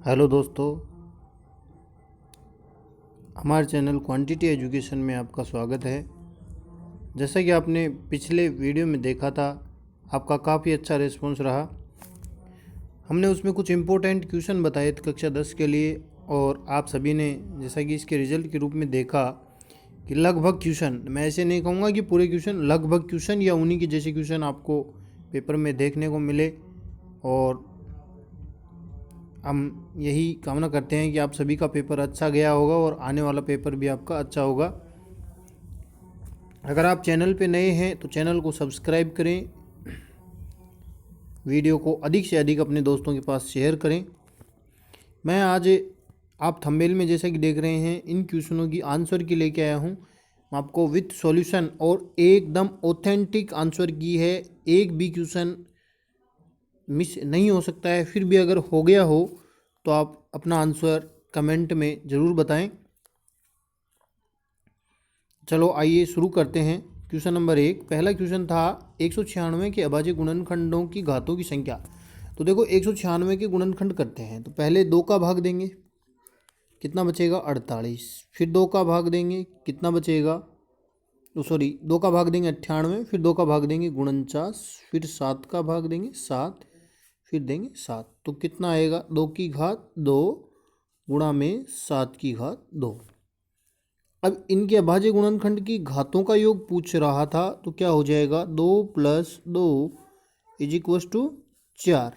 Hello दोस्तों, हमारे channel quantity education में आपका स्वागत है। जैसा कि आपने पिछले वीडियो में देखा था, आपका काफ़ी अच्छा रिस्पांस रहा। हमने उसमें कुछ इम्पोर्टेंट क्वेश्चन बताए थे कक्षा 10 के लिए, और आप सभी ने जैसा कि इसके रिजल्ट के रूप में देखा कि लगभग क्वेश्चन, मैं ऐसे नहीं कहूँगा कि पूरे क्वेश्चन, लगभग क्वेश्चन या उन्हीं के जैसे क्वेश्चन आपको पेपर में देखने को मिले। और हम यही कामना करते हैं कि आप सभी का पेपर अच्छा गया होगा और आने वाला पेपर भी आपका अच्छा होगा। अगर आप चैनल पे नए हैं तो चैनल को सब्सक्राइब करें, वीडियो को अधिक से अधिक अपने दोस्तों के पास शेयर करें। मैं आज आप थंबनेल में जैसा कि देख रहे हैं इन क्वेश्चनों की आंसर की लेके आया हूँ। मैं आपको विथ सॉल्यूशन और एकदम ऑथेंटिक आंसर की है। एक भी क्वेश्चन मिस नहीं हो सकता है। फिर भी अगर हो गया हो तो आप अपना आंसर कमेंट में ज़रूर बताएं। चलो आइए शुरू करते हैं। क्वेश्चन नंबर 1, पहला क्वेश्चन था 196 के अभाज्य गुणनखंडों की घातों की संख्या। तो देखो 196 के गुणनखंड करते हैं तो पहले 2 का भाग देंगे, कितना बचेगा 48। फिर 2 का भाग देंगे, कितना बचेगा, तो सॉरी 2 का भाग देंगे 98, फिर 2 का भाग देंगे 49, फिर 7 का भाग देंगे 7, फिर देंगे 7। तो कितना आएगा, 2 की घात 2 गुणा में 7 की घात 2। अब इनके अभाज्य गुणनखंड की घातों का योग पूछ रहा था तो क्या हो जाएगा, 2 + 2 = 4।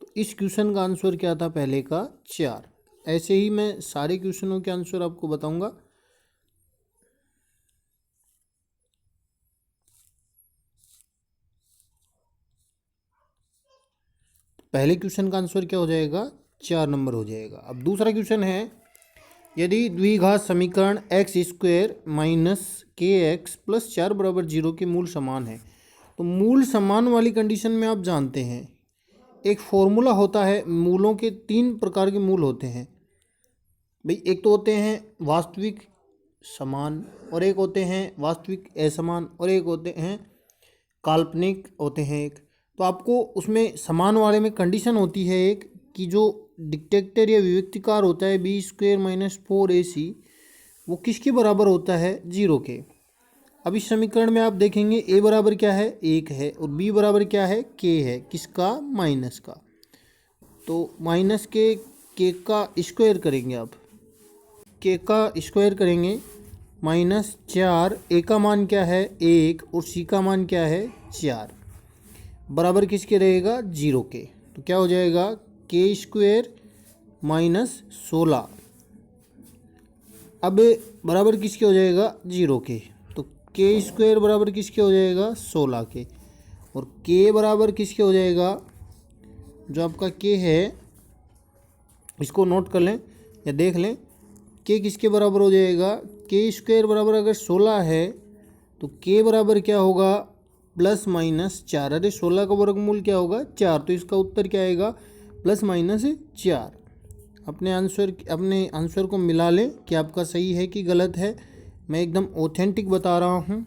तो इस क्वेश्चन का आंसर क्या था, पहले का 4। ऐसे ही मैं सारे क्वेश्चनों के आंसर आपको बताऊंगा। पहले क्वेश्चन का आंसर क्या हो जाएगा, 4 नंबर हो जाएगा। अब दूसरा क्वेश्चन है, यदि द्विघात समीकरण x² - kx + 4 = 0 के मूल समान है। तो मूल समान वाली कंडीशन में आप जानते हैं एक फॉर्मूला होता है। मूलों के 3 प्रकार के मूल होते हैं भाई। एक तो होते हैं वास्तविक समान, और एक होते हैं वास्तविक असमान, और एक होते हैं काल्पनिक होते हैं एक। तो आपको उसमें समान वाले में कंडीशन होती है एक कि जो डिक्टेटर या विविक्तिकार होता है b² - 4ac, वो किसके बराबर होता है, 0 के। अब इस समीकरण में आप देखेंगे a बराबर क्या है, 1 है, और b बराबर क्या है, k है, किसका, माइनस का। तो माइनस के का स्क्वायर करेंगे आप, के का स्क्वायर करेंगे -4, ए का मान क्या है 1 और सी का मान क्या है 4, बराबर किसके रहेगा, 0 के। तो क्या हो जाएगा, k² - 16। अब बराबर किसके हो जाएगा, 0 के। तो k² बराबर किसके हो जाएगा, 16 के। और k बराबर किसके हो जाएगा, जो आपका k है इसको नोट कर लें या देख लें, k किसके बराबर हो जाएगा, k² बराबर अगर 16 है तो k बराबर क्या होगा, +-4। अरे 16 का वर्गमूल क्या होगा, 4। तो इसका उत्तर क्या आएगा, +-4। अपने आंसर को मिला लें कि आपका सही है कि गलत है। मैं एकदम ऑथेंटिक बता रहा हूँ।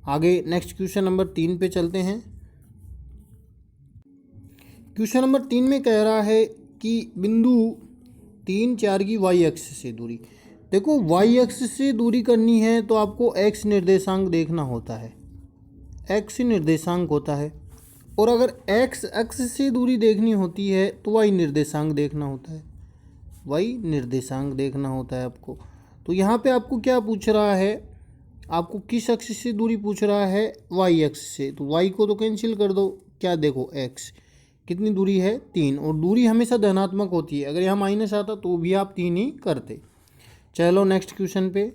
आगे नेक्स्ट क्वेश्चन नंबर 3 पे चलते हैं। क्वेश्चन नंबर 3 में कह रहा है कि बिंदु 3, 4 की वाई अक्ष से दूरी। देखो वाई अक्ष से दूरी करनी है तो आपको एक्स निर्देशांक देखना होता है, एक्स निर्देशांक होता है। और अगर एक्स अक्ष से दूरी देखनी होती है तो वाई निर्देशांक देखना होता है, वाई निर्देशांक देखना होता है आपको। तो यहाँ पे आपको क्या पूछ रहा है, आपको किस अक्ष से दूरी पूछ रहा है, वाई अक्ष से। तो वाई को तो कैंसिल कर दो, क्या देखो एक्स कितनी दूरी है, 3। और दूरी हमेशा धनात्मक होती है, अगर यहाँ माइनस आता तो भी आप 3 ही करते। चलो नेक्स्ट क्वेश्चन पे।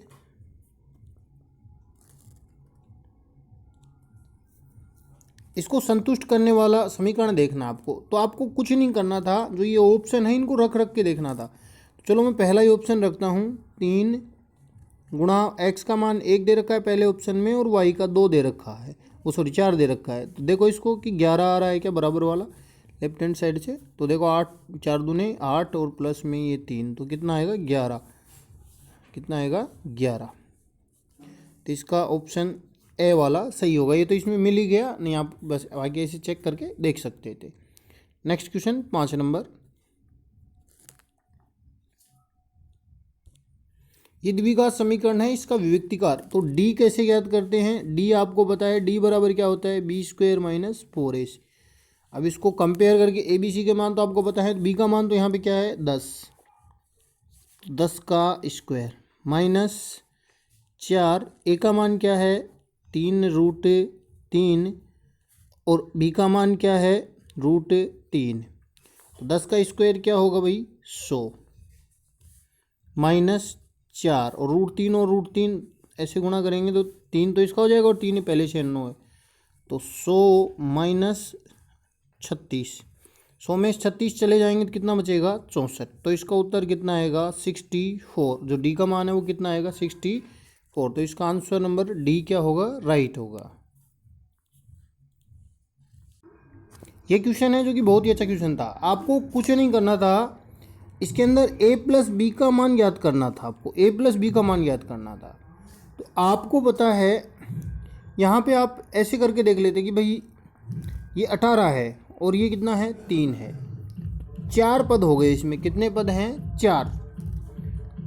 इसको संतुष्ट करने वाला समीकरण देखना आपको। तो आपको कुछ नहीं करना था, जो ये ऑप्शन है इनको रख के देखना था। तो चलो मैं पहला ही ऑप्शन रखता हूँ, 3 गुणा एक्स का मान 1 दे रखा है पहले ऑप्शन में, और वाई का 2 दे रखा है, वो सॉरी 4 दे रखा है। तो देखो इसको कि 11 आ रहा है क्या, बराबर वाला लेफ्ट हैंड साइड से। तो देखो 8, 4 दूने 8 और प्लस में ये 3, तो कितना आएगा 11, कितना आएगा 11। तो इसका ऑप्शन ए वाला सही होगा। ये तो इसमें मिल ही गया, नहीं आप बस आगे इसे चेक करके देख सकते थे। Next question 5 number. ये द्विघात समीकरण है, इसका विविक्तिकार। तो डी कैसे ज्ञात करते हैं, डी आपको पता है, डी बराबर क्या होता है, बी स्क्वायर माइनस 4ac। अब इसको कंपेयर करके ए बी सी के मान तो आपको पता है, बी का मान तो यहाँ पे क्या है 10, 10 का स्क्वायर माइनस 4, ए का मान क्या है 3√3 और बी का मान क्या है √3। तो 10 का स्क्वायर क्या होगा भाई 100 माइनस 4 और √3 ऐसे गुणा करेंगे तो 3 तो इसका हो जाएगा और 3 पहले से 9 है, तो 100 माइनस 36, 100 में 36 चले जाएंगे तो कितना बचेगा 64। तो इसका उत्तर कितना आएगा 64, जो डी का मान है वो कितना आएगा 64। तो इसका आंसर नंबर डी क्या होगा, राइट होगा। ये क्वेश्चन है जो कि बहुत ही अच्छा क्वेश्चन था। आपको कुछ नहीं करना था, इसके अंदर a प्लस बी का मान याद करना था, आपको a प्लस बी का मान याद करना था। तो आपको पता है यहाँ पे आप ऐसे करके देख लेते कि भाई ये 18 है और ये कितना है 3 है, 4 पद हो गए, इसमें कितने पद हैं 4।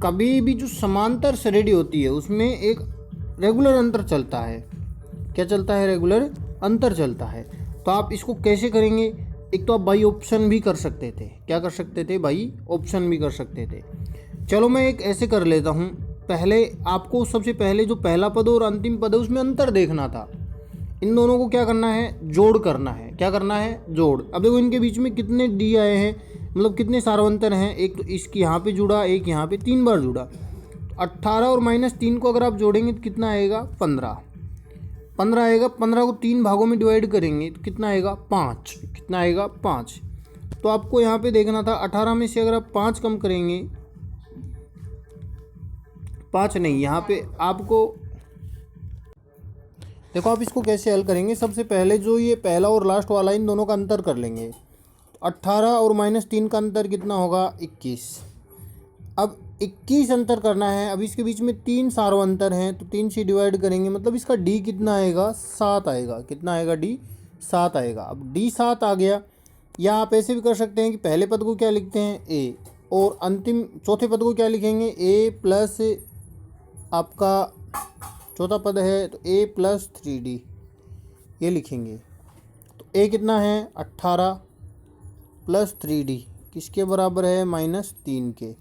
कभी भी जो समांतर श्रेणी होती है उसमें एक रेगुलर अंतर चलता है, क्या चलता है, रेगुलर अंतर चलता है। तो आप इसको कैसे करेंगे, एक तो आप बाई ऑप्शन भी कर सकते थे, क्या कर सकते थे, बाई ऑप्शन भी कर सकते थे। चलो मैं एक ऐसे कर लेता हूँ, पहले आपको सबसे पहले जो पहला पद और अंतिम पद है उसमें अंतर देखना था, इन दोनों को क्या करना है, जोड़ करना है, क्या करना है, जोड़। अब देखो इनके बीच में कितने डी आए हैं, मतलब कितने सार्वंतर हैं, एक तो इसकी यहाँ पे जुड़ा, एक यहाँ पे 3 बार जुड़ा। 18 और -3 को अगर आप जोड़ेंगे तो कितना आएगा 15 आएगा। 15 को 3 भागों में डिवाइड करेंगे तो कितना आएगा 5, कितना आएगा 5। तो आपको यहाँ पे देखना था 18 में से अगर आप 5 कम करेंगे, 5 नहीं, यहाँ पे आपको देखो आप इसको कैसे हल करेंगे। सबसे पहले जो ये पहला और लास्ट वाला इन दोनों का अंतर कर लेंगे। 18 और -3 का अंतर कितना होगा 21। अब 21 अंतर करना है, अब इसके बीच में 3 सार्वंतर हैं तो 3 से डिवाइड करेंगे, मतलब इसका डी कितना आएगा 7 आएगा, कितना आएगा डी 7 आएगा। अब डी 7 आ गया, या आप ऐसे भी कर सकते हैं कि पहले पद को क्या लिखते हैं ए और अंतिम चौथे पद को क्या लिखेंगे ए प्लस आपका चौथा पद है तो a प्लस 3d ये लिखेंगे। तो a कितना है 18 प्लस 3d किसके बराबर है -3 के।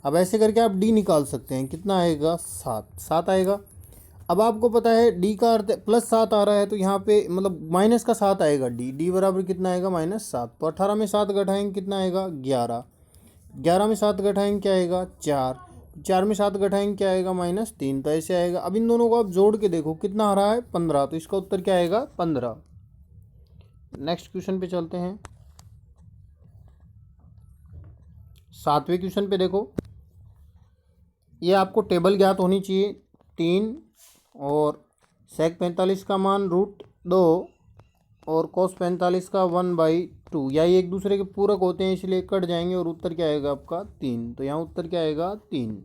अब ऐसे करके आप d निकाल सकते हैं, कितना आएगा 7 आएगा। अब आपको पता है d का अर्थ +7 आ रहा है तो यहाँ पे मतलब माइनस का 7 आएगा, d बराबर कितना आएगा -7। तो 18 में 7 घटाएंगे कितना आएगा 11, 11 में 7 घटाएंगे क्या आएगा 4, 4 में 7 घटाएंगे क्या आएगा -3। तो ऐसे आएगा। अब इन दोनों को आप जोड़ के देखो कितना आ रहा है 15, तो इसका उत्तर क्या आएगा 15। नेक्स्ट क्वेश्चन पे चलते हैं। 7वें क्वेश्चन पे देखो, ये आपको टेबल ज्ञात होनी चाहिए। 3 और sec 45 का मान √2 और cos 45 का 1/2, या ये एक दूसरे के पूरक होते हैं इसलिए कट जाएंगे और उत्तर क्या आएगा आपका 3। तो यहाँ उत्तर क्या आएगा 3।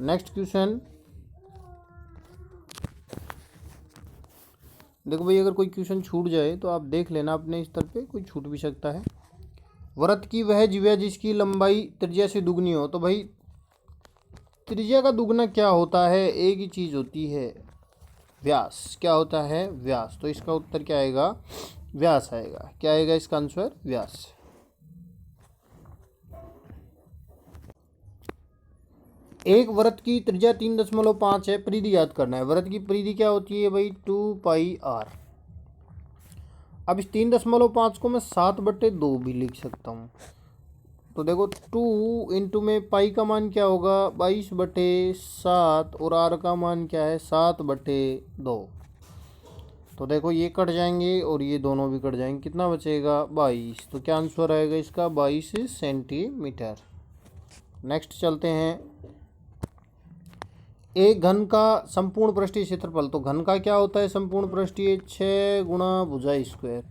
नेक्स्ट क्वेश्चन देखो भाई, अगर कोई क्वेश्चन छूट जाए तो आप देख लेना अपने स्तर पे, कोई छूट भी सकता है। वृत्त की वह जीवा जिसकी लंबाई त्रिज्या से दुगनी हो। तो भाई त्रिज्या का दुगना क्या होता है, एक ही चीज़ होती है व्यास, क्या होता है व्यास। तो इसका उत्तर क्या आएगा व्यास आएगा, क्या आएगा इसका आंसर व्यास। एक वृत्त की त्रिज्या 3.5 है, परिधि याद करना है। वृत्त की परिधि क्या होती है भाई 2πr। अब इस 3.5 को मैं 7/2 भी लिख सकता हूँ। तो देखो 2 इंटू में पाई का मान क्या होगा 22/7 और आर का मान क्या है 7/2। तो देखो ये कट जाएंगे और ये दोनों भी कट जाएंगे, कितना बचेगा 22। तो क्या आंसर आएगा इसका 22 सेंटीमीटर। नेक्स्ट चलते हैं। एक घन का संपूर्ण पृष्ठीय क्षेत्रफल। तो घन का क्या होता है संपूर्ण पृष्ठीय 6 गुणा भुजा स्क्वायर,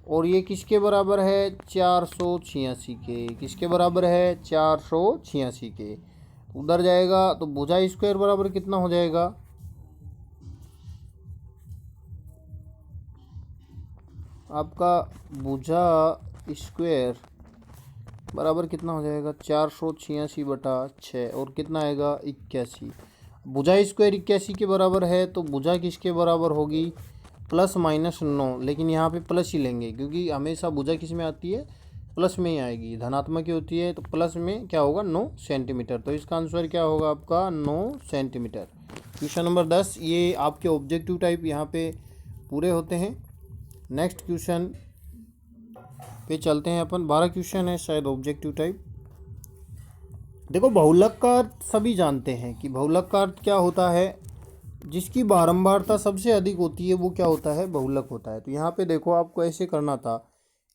और ये किसके बराबर है 486 के, किसके बराबर है 486 के। उधर जाएगा तो भुजा स्क्वायर बराबर कितना हो जाएगा आपका भुजा स्क्वायर बराबर कितना हो जाएगा 486/6 और कितना आएगा 81। भुजा स्क्वायर 81 के बराबर है तो भुजा किसके बराबर होगी ±9, लेकिन यहाँ पे प्लस ही लेंगे क्योंकि हमेशा भुजा किस में आती है प्लस में ही आएगी, धनात्मक ही होती है तो प्लस में क्या होगा 9 सेंटीमीटर। तो इसका आंसर क्या होगा आपका 9 सेंटीमीटर। क्वेश्चन नंबर 10 ये आपके ऑब्जेक्टिव टाइप यहाँ पे पूरे होते हैं। नेक्स्ट क्वेश्चन पे चलते हैं अपन। 12 क्वेश्चन है शायद ऑब्जेक्टिव टाइप। देखो बहुलक का अर्थ सभी जानते हैं कि बहुलक का अर्थ क्या होता है, जिसकी बारंबारता सबसे अधिक होती है वो क्या होता है बहुलक होता है। तो यहाँ पे देखो आपको ऐसे करना था,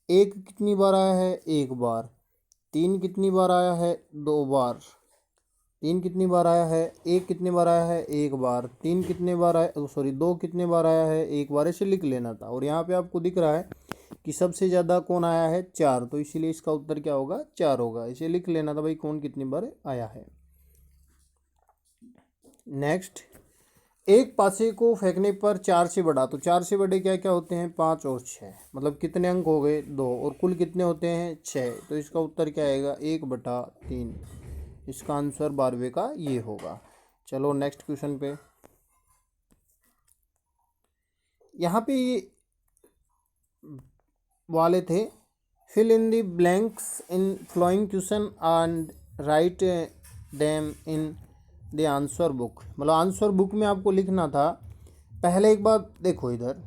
एक कितनी बार आया है एक बार, तीन कितनी बार आया है दो बार, तीन कितनी बार आया है एक कितनी बार आया है एक बार, तीन कितने बार आया सॉरी दो कितने बार आया है एक बार, ऐसे लिख लेना था। और यहाँ पे आपको दिख रहा है कि सबसे ज़्यादा कौन आया है 4, तो इसीलिए इसका उत्तर क्या होगा 4 होगा। इसे लिख लेना था भाई कौन कितनी बार आया है। नेक्स्ट, एक पासे को फेंकने पर 4 से बढ़ा, तो 4 से बड़े क्या क्या होते हैं 5 और 6, मतलब कितने अंक हो गए 2 और कुल कितने होते हैं 6। तो इसका उत्तर क्या आएगा 1/3। इसका आंसर 12वें का ये होगा। चलो नेक्स्ट क्वेश्चन पे। यहाँ पे ये वाले थे, fill in the blanks in following question and write them in the answer book. मतलब आंसर बुक में आपको लिखना था। पहले एक बात देखो, इधर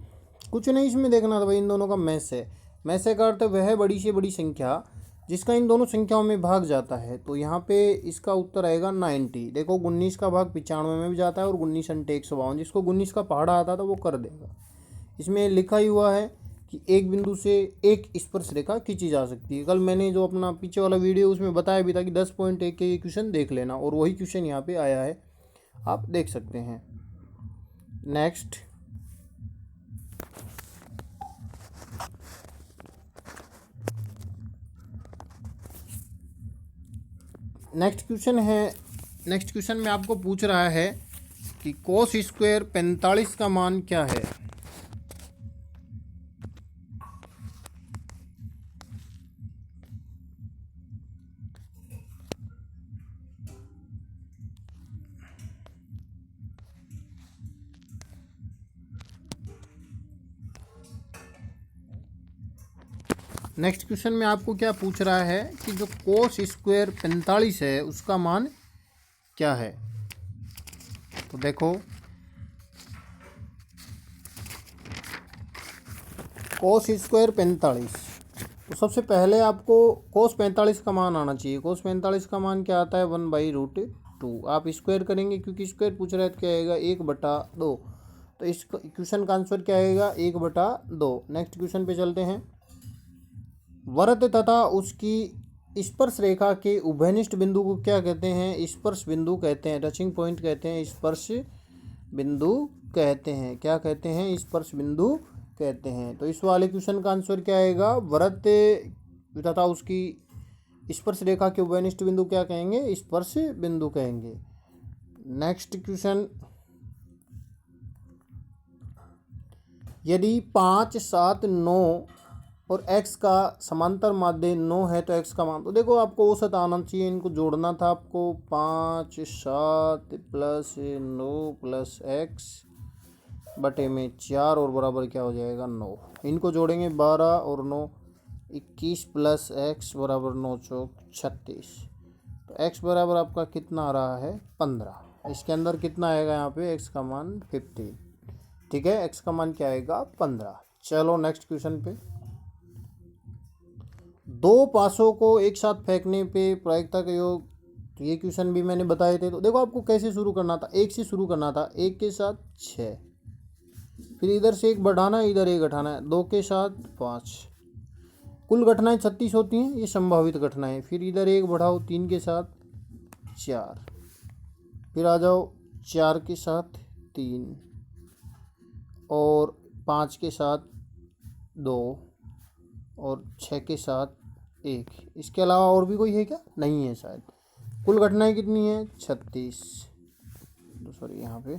कुछ नहीं इसमें देखना था भाई, इन दोनों का मैस है। मैस का अर्थ वह बड़ी से बड़ी संख्या जिसका इन दोनों संख्याओं में भाग जाता है। तो यहाँ पे इसका उत्तर आएगा 90। देखो 19 का भाग 95 में भी जाता है और 19 × 152, जिसको 19 का पहाड़ा आता था वो कर देगा। इसमें लिखा ही हुआ है कि एक बिंदु से एक स्पर्श रेखा खींची जा सकती है। कल मैंने जो अपना पीछे वाला वीडियो उसमें बताया भी था कि 10.1 के ये क्वेश्चन देख लेना, और वही क्वेश्चन यहाँ पे आया है, आप देख सकते हैं। नेक्स्ट, नेक्स्ट क्वेश्चन में आपको पूछ रहा है कि कोस स्क्वायर 45 का मान क्या है। नेक्स्ट क्वेश्चन में आपको क्या पूछ रहा है कि जो कोस स्क्वायर 45 है उसका मान क्या है। तो देखो कोस स्क्वायर 45, तो सबसे पहले आपको कोस 45 का मान आना चाहिए। कोस 45 का मान क्या आता है 1/√2। आप स्क्वायर करेंगे क्योंकि स्क्वायर पूछ रहा है तो क्या आएगा 1/2। तो इस क्वेश्चन का आंसर क्या आएगा 1/2। नेक्स्ट क्वेश्चन पे चलते हैं। वृत्त तथा उसकी स्पर्श रेखा के उभयनिष्ठ बिंदु को क्या कहते हैं स्पर्श बिंदु कहते हैं, टचिंग पॉइंट कहते हैं, स्पर्श बिंदु कहते हैं। क्या कहते हैं स्पर्श बिंदु कहते हैं। तो इस वाले क्वेश्चन का आंसर क्या आएगा वृत्त तथा उसकी स्पर्श रेखा के उभयनिष्ठ बिंदु क्या कहेंगे स्पर्श बिंदु कहेंगे। नेक्स्ट क्वेश्चन, यदि 5, 7, 9 और x का समांतर माध्य 9 है तो x का मान, तो देखो आपको औसत आना चाहिए, इनको जोड़ना था आपको 5, 7 + 9 + x बटे में 4 और बराबर क्या हो जाएगा 9। इनको जोड़ेंगे 12 और 9 21 + x बराबर 9 चौक 36। तो x बराबर आपका कितना आ रहा है 15। इसके अंदर कितना आएगा यहाँ पे x का मान 15। ठीक है, x का मान क्या आएगा 15। चलो नेक्स्ट क्वेश्चन पे। दो पासों को एक साथ फेंकने पे प्रायिकता का योग, तो ये क्वेश्चन भी मैंने बताए थे। तो देखो आपको कैसे शुरू करना था, एक से शुरू करना था, एक के साथ 6, फिर इधर से एक बढ़ाना है इधर एक घटाना है, 2 के साथ 5, कुल घटनाएं 36 होती हैं, ये संभावित घटनाएं। फिर इधर एक बढ़ाओ 3 के साथ 4, फिर आ जाओ 4 के साथ 3 और 5 के साथ 2 और 6 के साथ 1। इसके अलावा और भी कोई है क्या, नहीं है शायद। कुल घटनाएं कितनी है 36। तो सॉरी यहाँ पे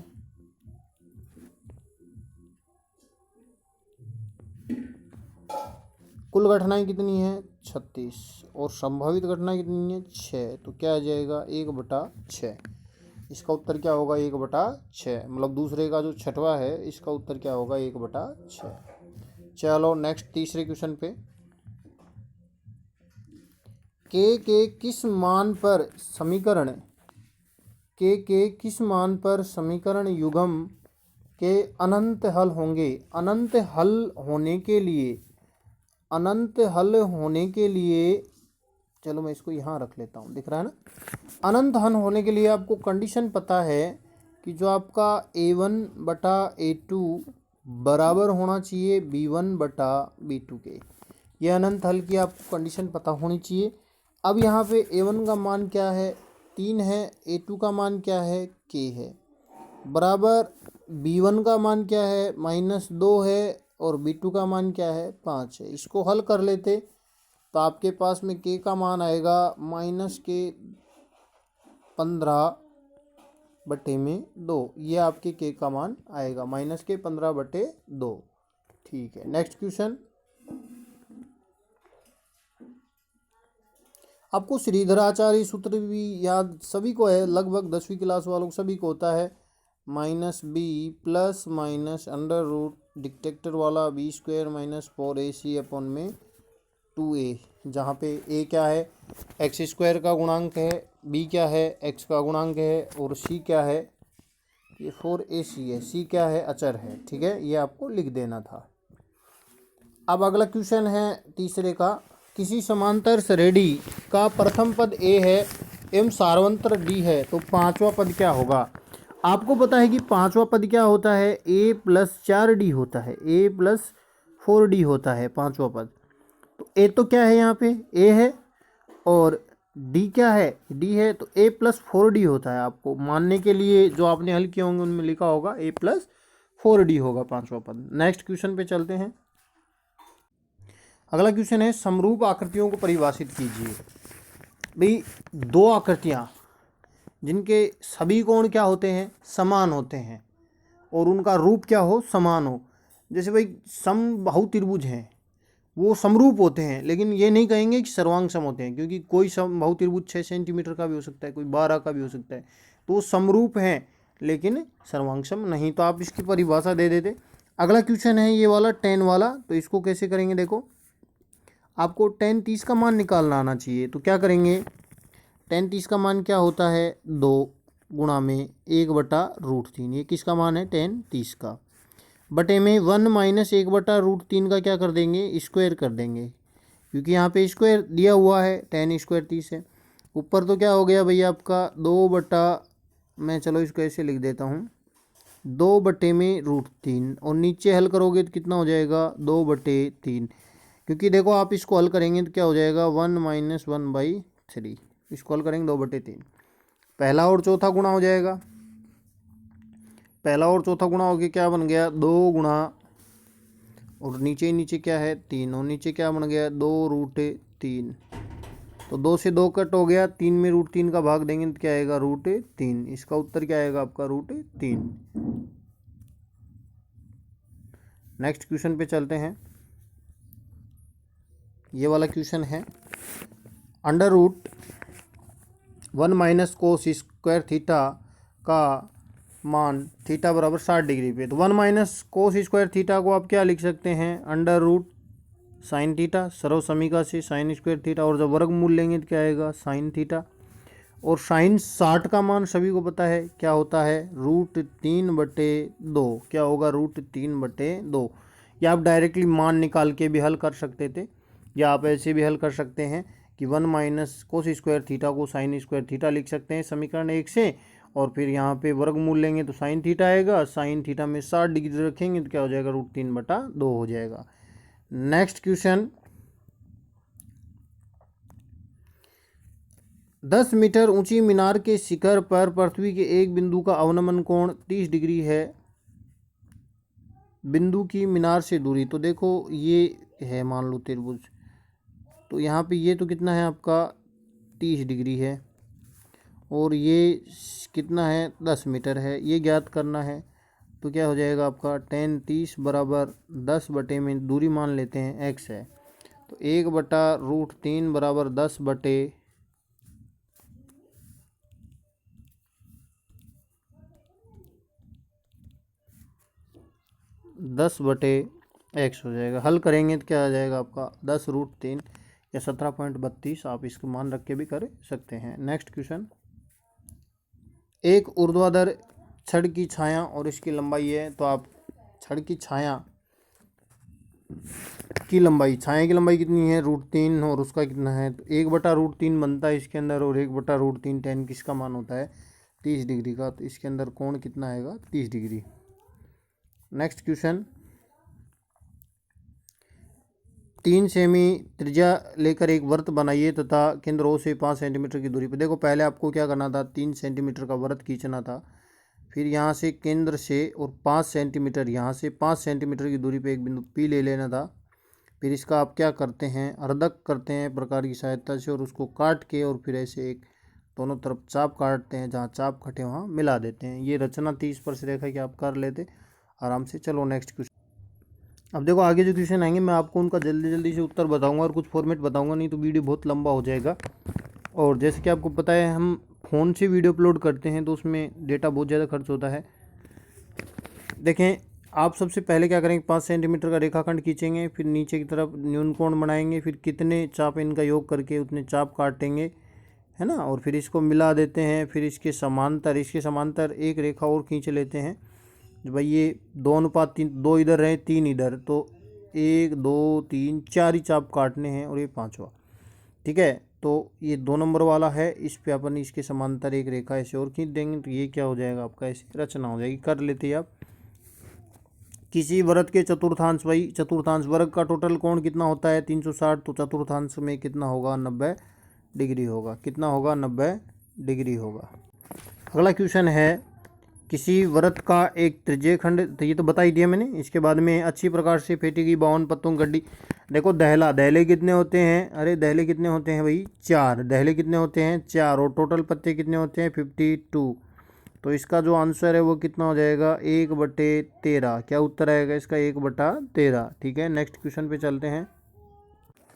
कुल घटनाएं कितनी है 36 और संभावित घटना कितनी है 6। तो क्या आ जाएगा 1/6। इसका उत्तर क्या होगा 1/6, मतलब दूसरे का जो छठवां है इसका उत्तर क्या होगा 1/6। चलो नेक्स्ट तीसरे क्वेश्चन पे, के किस मान पर समीकरण के किस मान पर समीकरण युग्म के अनंत हल होंगे। अनंत हल होने के लिए चलो मैं इसको यहाँ रख लेता हूँ, दिख रहा है ना। अनंत हल होने के लिए आपको कंडीशन पता है कि जो आपका a1/a2 बराबर होना चाहिए b1/b2 के। ये अनंत हल की आपको कंडीशन पता होनी चाहिए। अब यहाँ पे a1 का मान क्या है 3 है, a2 का मान क्या है k है, बराबर b1 का मान क्या है -2 है और b2 का मान क्या है 5 है। इसको हल कर लेते तो आपके पास में k का मान आएगा -15/2। ये आपके k का मान आएगा -15/2। ठीक है नेक्स्ट क्वेश्चन, आपको श्रीधराचार्य सूत्र भी याद सभी को है, लगभग 10वीं क्लास वालों को सभी को होता है। -b plus minus under root डिक्टेटर वाला b² - 4ac/2a, जहाँ पे a क्या है x² का गुणांक है, b क्या है x का गुणांक है और c क्या है ये 4ac है, c क्या है अचर है। ठीक है, ये आपको लिख देना था। अब अगला क्वेश्चन है तीसरे का, किसी समांतर श्रेणी का प्रथम पद a है एवं सार्वंत्र d है तो पांचवा पद क्या होगा। आपको पता है कि पांचवा पद क्या होता है a + 4d होता है, a + 4d होता है पांचवा पद। तो a तो क्या है यहाँ पे a है और d क्या है d है, तो a + 4d होता है। आपको मानने के लिए जो आपने हल किए होंगे उनमें लिखा होगा a + 4d होगा पांचवा पद। नेक्स्ट क्वेश्चन पे चलते हैं। अगला क्वेश्चन है समरूप आकृतियों को परिभाषित कीजिए। भाई दो आकृतियाँ जिनके सभी कोण क्या होते हैं समान होते हैं और उनका रूप क्या हो समान हो। जैसे भाई समबाहु त्रिभुज हैं वो समरूप होते हैं, लेकिन ये नहीं कहेंगे कि सर्वांग सम होते हैं, क्योंकि कोई समबाहु त्रिभुज 6 सेंटीमीटर का भी हो सकता है, कोई 12 का भी हो सकता है, तो वो समरूप हैं लेकिन सर्वांग सम नहीं। तो आप इसकी परिभाषा दे देते। अगला क्वेश्चन है ये वाला tan वाला, तो इसको कैसे करेंगे देखो, आपको tan 30 का मान निकालना आना चाहिए। तो क्या करेंगे, tan 30 का मान क्या होता है 2 गुणा में 1/√3। ये किसका मान है tan 30 का, बटे में 1 - 1/√3 का क्या कर देंगे स्क्वायर कर देंगे, क्योंकि यहाँ पे स्क्वायर दिया हुआ है tan² 30 है। ऊपर तो क्या हो गया भैया आपका 2 मैं चलो इसको ऐसे लिख देता हूँ 2/√3 और नीचे हल करोगे तो कितना हो जाएगा 2/3, क्योंकि देखो आप इसको हल करेंगे तो क्या हो जाएगा 1 - 1/3। इसको हल करेंगे 2/3, पहला और चौथा गुणा हो जाएगा, पहला और चौथा गुणा हो गया क्या बन गया 2 गुणा और नीचे नीचे क्या है 3 और नीचे क्या बन गया 2√3। तो 2 से 2 कट हो गया, 3 में √3 का भाग देंगे तो क्या आएगा √3। इसका उत्तर क्या आएगा आपका √3। नेक्स्ट क्वेश्चन पे चलते हैं। ये वाला क्वेश्चन है √1 - cos² थीटा का मान थीटा बराबर 60 डिग्री पे। तो 1 - cos² थीटा को आप क्या लिख सकते हैं √sin थीटा, सर्व समीका से sin² थीटा, और जब वर्गमूल लेंगे तो क्या आएगा sin थीटा। और sin 60 का मान सभी को पता है क्या होता है √3/2। क्या होगा √3/2। या आप डायरेक्टली मान निकाल के भी हल कर सकते थे, या आप ऐसे भी हल कर सकते हैं कि 1 - cos² थीटा को sin² थीटा लिख सकते हैं समीकरण 1 से, और फिर यहाँ पे वर्गमूल लेंगे तो sin थीटा आएगा, sin थीटा में 60 डिग्री रखेंगे तो क्या हो जाएगा √3/2 हो जाएगा। नेक्स्ट क्वेश्चन, 10 मीटर ऊंची मीनार के शिखर पर पृथ्वी के एक बिंदु का अवनमन कोण 30 डिग्री है, बिंदु की मीनार से दूरी। तो देखो ये है मान लो त्रिभुज, तो यहाँ पे ये तो कितना है आपका 30 डिग्री है और ये कितना है 10 मीटर है, ये ज्ञात करना है। तो क्या हो जाएगा आपका tan 30 बराबर 10 बटे में दूरी मान लेते हैं x है, तो 1/√3 बराबर 10/x हो जाएगा। हल करेंगे तो क्या आ जाएगा आपका 10√3 या 17.32। आप इसको मान रख के भी कर सकते हैं। नेक्स्ट क्वेश्चन, एक ऊर्ध्वाधर छड़ की छाया और इसकी लंबाई है। तो आप छड़ की छाया की लंबाई, छाया की लंबाई कितनी है √3 और उसका कितना है, तो 1/√3 बनता है इसके अंदर। और 1/√3 tan किसका मान होता है 30 डिग्री का। तो इसके अंदर कोण कितना आएगा 30 डिग्री। नेक्स्ट क्वेश्चन, 3 सेमी त्रिज्या लेकर एक वृत्त बनाइए तथा केंद्र O से 5 सेंटीमीटर की दूरी पर। देखो पहले आपको क्या करना था, 3 सेंटीमीटर का वृत्त खींचना था, फिर यहाँ से केंद्र से और 5 सेंटीमीटर, यहाँ से 5 सेंटीमीटर की दूरी पे एक बिंदु P ले लेना था। फिर इसका आप क्या करते हैं, अर्धक करते हैं प्रकार की सहायता से, और उसको काट के और फिर ऐसे एक दोनों तरफ चाप काटते हैं, जहाँ चाप कटे वहाँ मिला देते हैं। ये रचना 30 स्पर्शरेखा की आप कर लेते आराम से। चलो नेक्स्ट क्वेश्चन। अब देखो आगे जो क्वेश्चन आएंगे मैं आपको उनका जल्दी जल्दी से उत्तर बताऊंगा और कुछ फॉर्मेट बताऊंगा, नहीं तो वीडियो बहुत लंबा हो जाएगा। और जैसे कि आपको पता है हम फ़ोन से वीडियो अपलोड करते हैं तो उसमें डेटा बहुत ज़्यादा खर्च होता है। देखें, आप सबसे पहले क्या करेंगे, 5 सेंटीमीटर का रेखाखंड खींचेंगे, फिर नीचे की तरफ न्यून कोण बनाएंगे, फिर कितने चाप इनका योग करके उतने चाप काटेंगे, है ना। और फिर इसको मिला देते हैं। फिर इसके समांतर एक रेखा और खींच लेते हैं। भाई ये 2:3, 2 इधर रहे 3 इधर, तो 1 2 3 4 ही चाप काटने हैं और ये 5वां, ठीक है। तो ये 2 नंबर वाला है, इस पे अपन इसके समांतर एक रेखा ऐसे और खींच देंगे, तो ये क्या हो जाएगा आपका ऐसे रचना हो जाएगी। कर लेते हैं आप। किसी वृत्त के चतुर्थांश, भाई चतुर्थांश वर्ग का टोटल कोण कितना होता है 360, तो चतुर्थांश में कितना होगा 90 डिग्री होगा। कितना होगा 90 डिग्री होगा। अगला क्वेश्चन है, किसी वृत्त का एक त्रिज्यीय खंड, तो ये तो बता ही दिया मैंने। इसके बाद में अच्छी प्रकार से फेंटी गई 52 पत्तों की गड्डी। देखो दहले कितने होते हैं, अरे दहले कितने होते हैं भाई 4, दहले कितने होते हैं 4, और टोटल पत्ते कितने होते हैं 52। तो इसका जो आंसर है वो कितना हो जाएगा 1/13। क्या उत्तर आएगा इसका 1/13, ठीक है। नेक्स्ट क्वेश्चन पे चलते हैं।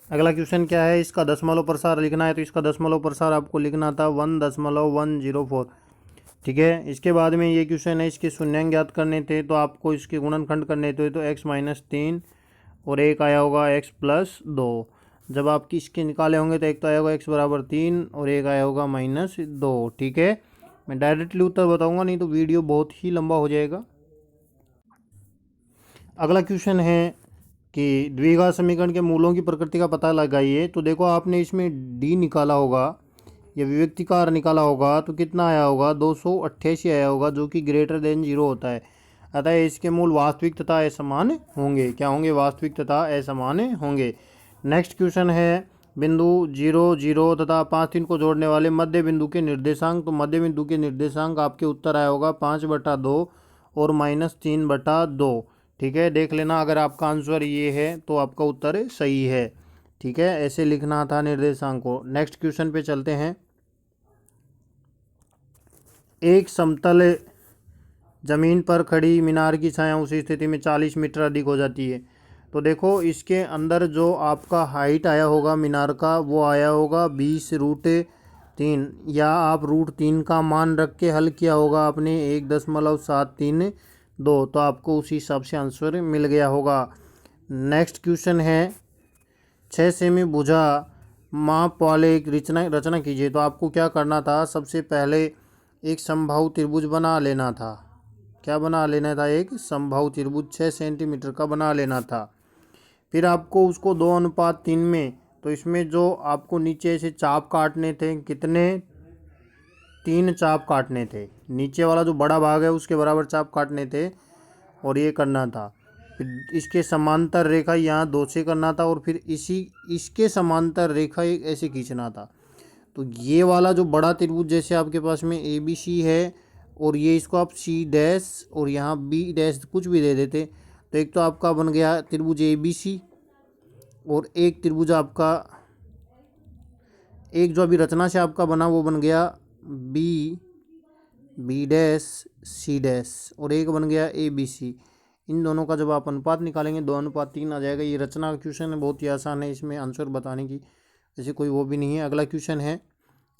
अगला क्वेश्चन क्या है, इसका दशमलव प्रसार लिखना है। तो इसका दशमलव प्रसार आपको लिखना था 1.104, ठीक है। इसके बाद में ये क्वेश्चन है, इसके शून्यांक ज्ञात करने थे, तो आपको इसके गुणनखंड करने थे। तो x-3 और एक आया होगा x+2। जब आपकी इसके निकाले होंगे तो एक तो आया होगा x=3 और एक आया होगा -2, ठीक है। मैं डायरेक्टली उत्तर बताऊंगा, नहीं तो वीडियो बहुत ही लंबा हो जाएगा। अगला क्वेश्चन है कि द्विघात समीकरण के मूलों की प्रकृति का पता लगाइए। तो देखो आपने इसमें d निकाला होगा या विभक्तिकार निकाला होगा, तो कितना आया होगा 288 आया होगा, जो कि >0 होता है। अतः इसके मूल वास्तविक तथा असमान होंगे। क्या होंगे, वास्तविक तथा असमान होंगे। नेक्स्ट क्वेश्चन है, बिंदु 0 0 तथा 5 3 को जोड़ने वाले मध्य बिंदु के निर्देशांक। तो मध्य बिंदु के निर्देशांक आपके उत्तर आया होगा 5/2 और -3/2, ठीक है। देख लेना, अगर आपका आंसर ये है तो आपका उत्तर सही है, ठीक है। ऐसे लिखना था निर्देशांक को। नेक्स्ट क्वेश्चन पे चलते हैं। एक समतल जमीन पर खड़ी मीनार की छाया उसी स्थिति में 40 मीटर अधिक हो जाती है। तो देखो इसके अंदर जो आपका हाइट आया होगा मीनार का वो आया होगा 20√3, या आप √3 का मान रख के हल किया होगा आपने 1.732, तो आपको उसी हिसाब से आंसर मिल गया होगा। नेक्स्ट क्वेश्चन है, 6 सेमी भुजा माप वाले एक रचना कीजिए। तो आपको क्या करना था, सबसे पहले एक समबाहु त्रिभुज बना लेना था। क्या बना लेना था, एक समबाहु त्रिभुज 6 सेंटीमीटर का बना लेना था। फिर आपको उसको 2:3 में, तो इसमें जो आपको नीचे से चाप काटने थे, कितने 3 चाप काटने थे। नीचे वाला जो बड़ा भाग है उसके बराबर चाप काटने थे और ये करना था। फिर इसके समांतर रेखा यहाँ 2 से करना था और फिर इसके समांतर रेखा एक ऐसे खींचना था। तो ये वाला जो बड़ा त्रिभुज जैसे आपके पास में ABC है और ये इसको आप C' और यहाँ B' कुछ भी दे देते, तो एक तो आपका बन गया त्रिभुज ABC और एक त्रिभुज आपका, एक जो अभी रचना से आपका बना वो बन गया B', C' और एक बन गया ABC। इन दोनों का जब आप अनुपात निकालेंगे 2:3 आ जाएगा। ये रचना का क्वेश्चन है, बहुत ही आसान है, इसमें आंसर बताने की ऐसे कोई वो भी नहीं है। अगला क्वेश्चन है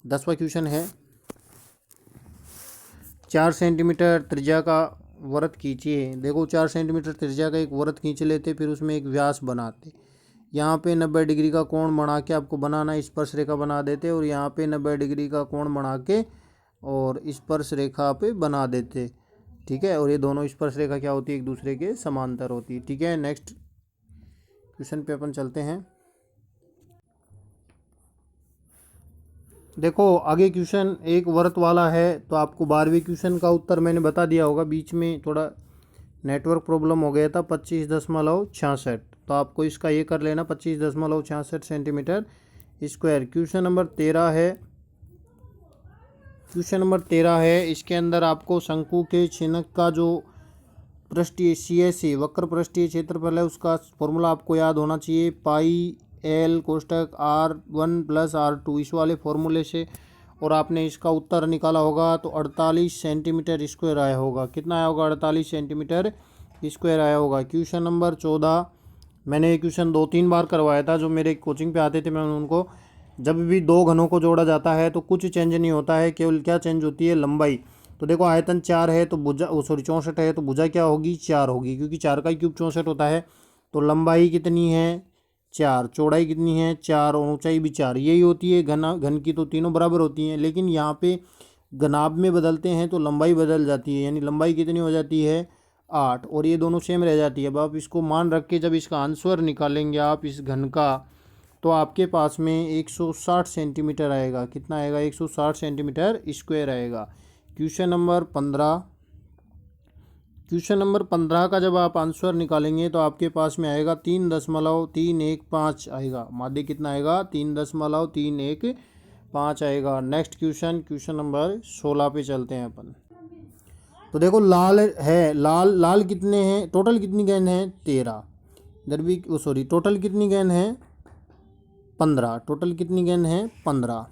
10वां क्वेश्चन है 4 सेंटीमीटर त्रिज्या का वृत्त खींचिए। देखो 4 सेंटीमीटर त्रिज्या का एक वृत्त खींच लेते, फिर उसमें एक व्यास बनाते। यहाँ पे 90 डिग्री का कोण बना के आपको बनाना, स्पर्श रेखा बना देते, और यहाँ पे 90 डिग्री का कोण बना के और स्पर्श रेखा पे बना देते। ठीक है, और ये दोनों स्पर्श रेखा क्या होती है, एक दूसरे के समांतर होती है। ठीक है, नेक्स्ट क्वेश्चन पे अपन चलते हैं। देखो आगे क्वेश्चन एक वृत्त वाला है, तो आपको 12वें क्वेश्चन का उत्तर मैंने बता दिया होगा, बीच में थोड़ा नेटवर्क प्रॉब्लम हो गया था। 25.66, तो आपको इसका ये कर लेना 25.66 सेंटीमीटर स्क्वायर। क्वेश्चन नंबर 13 है, क्वेश्चन नंबर 13 है, इसके अंदर आपको शंकु के छेदक का जो पृष्ठीय CSA वक्र पृष्ठीय क्षेत्रफल है उसका फॉर्मूला आपको याद होना चाहिए, पाई L कोष्टक R1 + R2 इस वाले फॉर्मूले से, और आपने इसका उत्तर निकाला होगा तो 48 सेंटीमीटर स्क्वायर आया होगा। कितना आया होगा, 48 सेंटीमीटर स्क्वायर आया होगा। क्वेश्चन नंबर 14, मैंने ये क्वेश्चन 2-3 बार करवाया था, जो मेरे कोचिंग पे आते थे मैं उनको, जब भी दो घनों को जोड़ा जाता है तो कुछ चेंज नहीं होता है, केवल क्या चेंज होती है, लंबाई। तो देखो आयतन 4 है तो भुजा 64 है तो भुजा क्या होगी, 4 होगी, क्योंकि 4 का क्यूब 64 होता है। तो लंबाई कितनी है, 4, चौड़ाई कितनी है, 4, और ऊंचाई भी 4, यही होती है घन की, तो तीनों बराबर होती हैं। लेकिन यहाँ पे घनाभ में बदलते हैं तो लंबाई बदल जाती है, यानी लंबाई कितनी हो जाती है, 8, और ये दोनों सेम रह जाती है। अब आप इसको मान रख के जब इसका आंसर निकालेंगे आप इस घन का, तो आपके पास में 160 सेंटीमीटर आएगा। कितना आएगा, 160 सेंटीमीटर स्क्वायर आएगा। क्वेश्चन नंबर 15, क्वेश्चन नंबर 15 का जब आप आंसर निकालेंगे तो आपके पास में आएगा 3.315 आएगा। माध्य कितना आएगा, 3.315 आएगा। नेक्स्ट क्वेश्चन, क्वेश्चन नंबर 16 पे चलते हैं अपन। तो देखो लाल है, लाल कितने हैं, टोटल कितनी गेंद है, 13, इधर भी सॉरी, टोटल कितनी गेंद है, 15, टोटल कितनी गेंद है, 15।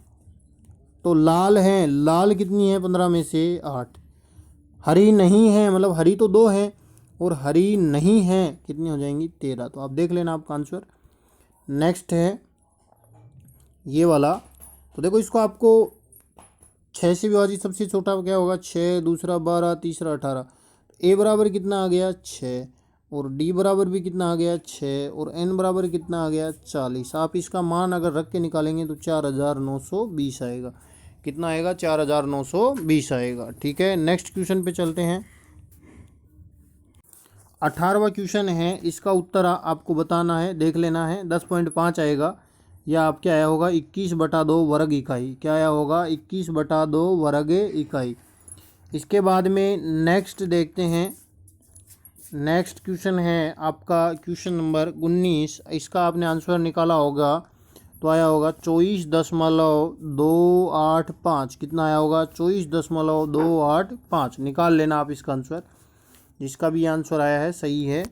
तो लाल है, लाल कितनी है 15 में से, 8। हरी नहीं है, मतलब हरी तो 2 है, और हरी नहीं है कितनी हो जाएंगी, 13। तो आप देख लेना आपका आंसर। नेक्स्ट है ये वाला, तो देखो इसको आपको 6 से विभाजित सबसे छोटा क्या होगा, 6, दूसरा 12, तीसरा 18। ए बराबर कितना आ गया, 6, और डी बराबर भी कितना आ गया, 6, और एन बराबर कितना आ गया, 40। आप इसका मान अगर रख के निकालेंगे तो 4920 आएगा। कितना आएगा, 4920 आएगा। ठीक है, नेक्स्ट क्वेश्चन पे चलते हैं। 18वां क्वेश्चन है, इसका उत्तर आपको बताना है, देख लेना है। 10.5 आएगा, या आपके आया होगा 21/2 वर्ग इकाई। क्या आया होगा, 21/2 वर्ग इकाई। इसके बाद में नेक्स्ट देखते हैं। नेक्स्ट क्वेश्चन है आपका क्वेश्चन नंबर 19, इसका आपने आंसर निकाला होगा तो आया होगा 24.285। कितना आया होगा, 24.285। निकाल लेना आप इसका आंसर, जिसका भी आंसर आया है सही है।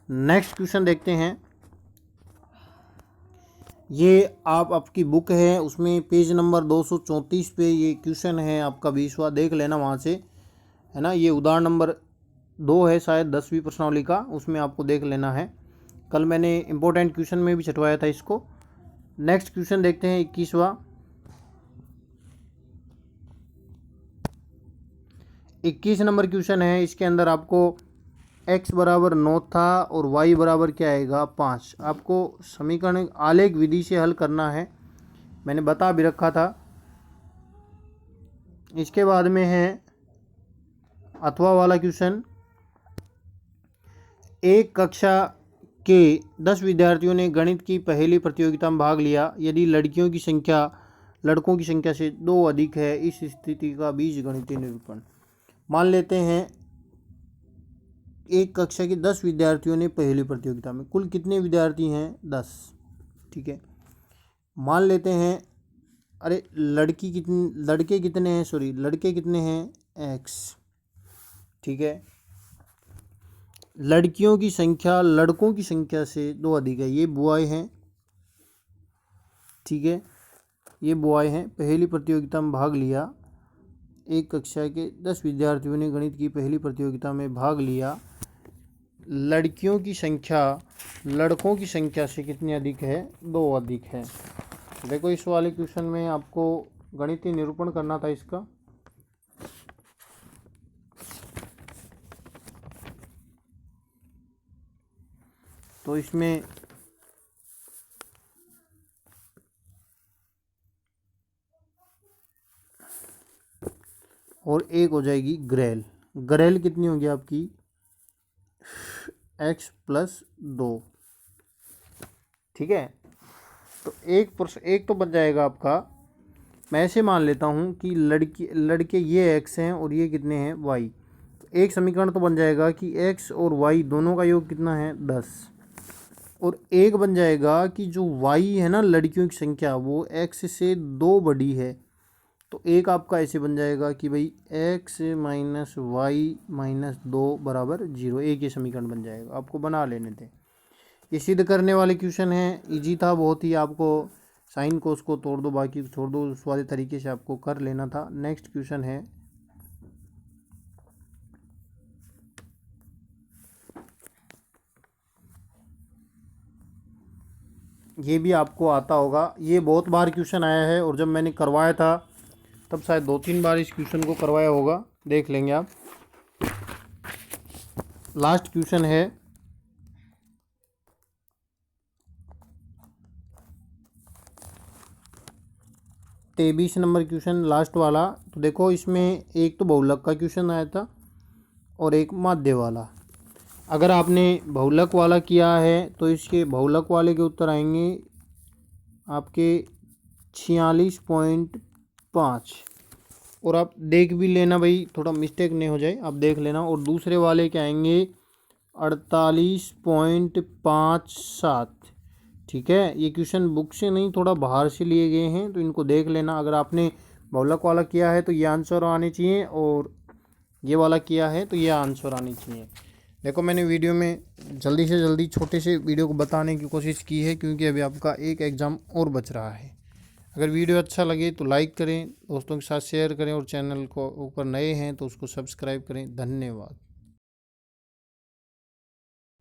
नेक्स्ट क्वेश्चन देखते हैं। ये आपकी बुक है, उसमें पेज नंबर 234 पे ये क्वेश्चन है आपका 20वां, देख लेना वहाँ से, है ना। ये उदाहरण नंबर 2 है शायद 10वीं प्रश्नावली का, उसमें आपको देख लेना है। कल मैंने इम्पोर्टेंट क्वेश्चन में भी छटवाया था इसको। नेक्स्ट क्वेश्चन देखते हैं 21वां। 21 नंबर क्वेश्चन है, इसके अंदर आपको x बराबर 9 था और y बराबर क्या आएगा, 5। आपको समीकरण आलेख विधि से हल करना है, मैंने बता भी रखा था। इसके बाद में है अथवा वाला क्वेश्चन। एक कक्षा के 10 विद्यार्थियों ने गणित की पहली प्रतियोगिता में भाग लिया। यदि लड़कियों की संख्या लड़कों की संख्या से 2 अधिक है, इस स्थिति का बीजगणितीय निरूपण। मान लेते हैं एक कक्षा के 10 विद्यार्थियों ने पहली प्रतियोगिता में, कुल कितने विद्यार्थी हैं, 10। ठीक है, मान लेते हैं, अरे लड़के कितने हैं, सॉरी लड़के कितने हैं, x। ठीक है, लड़कियों की संख्या लड़कों की संख्या से 2 अधिक है, ये बॉय हैं। ठीक है, ये बॉय हैं, पहली प्रतियोगिता में भाग लिया। एक कक्षा के 10 विद्यार्थियों ने गणित की पहली प्रतियोगिता में भाग लिया। लड़कियों की संख्या लड़कों की संख्या से कितनी अधिक है? 2 अधिक है। देखो इस वाले क्वेश्चन में आपको गणितीय निरूपण करना था इसका। तो इसमें और एक हो जाएगी ग्रेल। ग्रेल कितनी होगी आपकी? x+2। ठीक है, तो एक तो बन जाएगा आपका। मैं ऐसे मान लेता हूँ कि लड़के ये x हैं और ये कितने हैं? y। तो एक समीकरण तो बन जाएगा कि x और y दोनों का योग कितना है? 10। और एक बन जाएगा कि जो y है ना, लड़कियों की संख्या, वो x से 2 बड़ी है। तो एक आपका ऐसे बन जाएगा कि भाई x - y - 2 = 0। एक ये समीकरण बन जाएगा। आपको बना लेने थे। ये सिद्ध करने वाले क्वेश्चन हैं, इजी था बहुत ही। आपको साइन कोस को तोड़ दो, बाकी छोड़ दो, उस वाले तरीके से आपको कर लेना था। नेक्स्ट क्वेश्चन है, ये भी आपको आता होगा। ये बहुत बार क्वेश्चन आया है और जब मैंने करवाया था तब शायद 2-3 बार इस क्वेश्चन को करवाया होगा। देख लेंगे आप। लास्ट क्वेश्चन है 23 नंबर क्वेश्चन, लास्ट वाला। तो देखो इसमें एक तो बहुलक का क्वेश्चन आया था और एक माध्य वाला। अगर आपने बहुलक वाला किया है तो इसके बहुलक वाले के उत्तर आएंगे आपके 46.5। और आप देख भी लेना भाई, थोड़ा मिस्टेक नहीं हो जाए, आप देख लेना। और दूसरे वाले के आएंगे 48.57। ठीक है, ये क्वेश्चन बुक से नहीं, थोड़ा बाहर से लिए गए हैं, तो इनको देख लेना। अगर आपने बहुलक वाला किया है तो ये आंसर आने चाहिए, और ये वाला किया है तो ये आंसर आने चाहिए। देखो मैंने वीडियो में जल्दी से जल्दी छोटे से वीडियो को बताने की कोशिश की है, क्योंकि अभी आपका एक एग्ज़ाम और बच रहा है। अगर वीडियो अच्छा लगे तो लाइक करें, दोस्तों के साथ शेयर करें, और चैनल को ऊपर नए हैं तो उसको सब्सक्राइब करें। धन्यवाद।